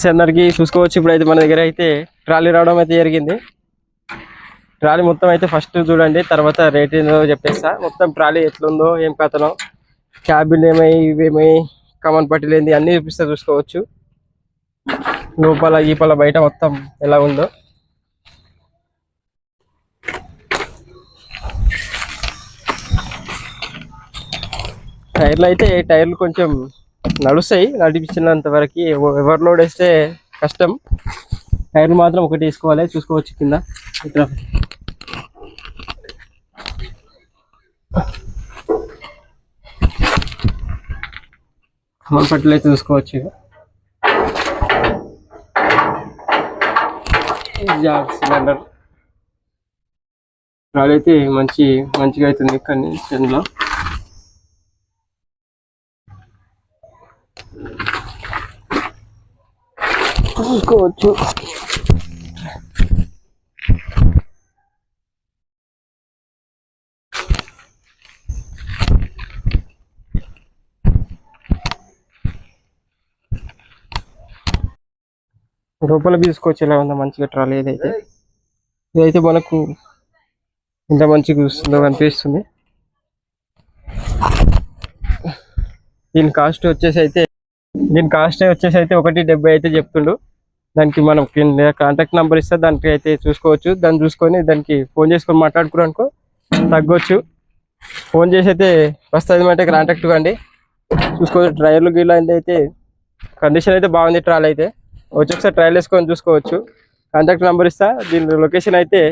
అందరికి చూసుకోవచ్చు. ఇప్పుడు అయితే మన దగ్గర అయితే ట్రాలీ రావడం అయితే జరిగింది. ట్రాలీ మొత్తం అయితే ఫస్ట్ చూడండి, తర్వాత రేట్ ఏందో చెప్పేస్తా. మొత్తం ట్రాలీ ఎట్లుందో ఏం కథనో, క్యాబిన్ ఏమై ఇవేమై కమన్ పట్టీలు ఏంది అన్ని చూపిస్తా, చూసుకోవచ్చు. లోపల గీపల బయట మొత్తం ఎలా ఉందో. టైర్లు కొంచెం నడుస్తాయి, నడిపించినంత వరకు. ఎవర్ లోడ్ వేస్తే కష్టం. టైర్లు మాత్రం ఒకటి వేసుకోవాలి, చూసుకోవచ్చు కింద. కమల్ పట్టీలు అయితే చూసుకోవచ్చు. సిలిండర్ అయితే మంచిగా అవుతుంది కండిషన్లో. చూసుకోవచ్చు. రూపాయలు తీసుకోవచ్చు. ఎలా ఉందో మంచిగా ట్రాలీ. ఇదైతే మనకు ఎంత మంచిగా చూస్తుందో అనిపిస్తుంది. దీని కాస్ట్ వచ్చేసి అయితే 170 అయితే చెప్తుండు. దానికి మనం కింద కాంటాక్ట్ నెంబర్ ఇస్తే దానికి అయితే చూసుకోవచ్చు. దాన్ని చూసుకొని దానికి ఫోన్ చేసుకొని మాట్లాడుకున్నానుకో తగ్గొచ్చు. ఫోన్ చేసి అయితే వస్తుంది అంటే కాంటాక్ట్ కండి. చూసుకోవచ్చు. ట్రయల్ గీలా అయితే కండిషన్ అయితే బాగుంది. ట్రాల్ అయితే వచ్చి ఒకసారి ట్రయల్ వేసుకొని చూసుకోవచ్చు. కాంటాక్ట్ నెంబర్ ఇస్తా. దీని లొకేషన్ అయితే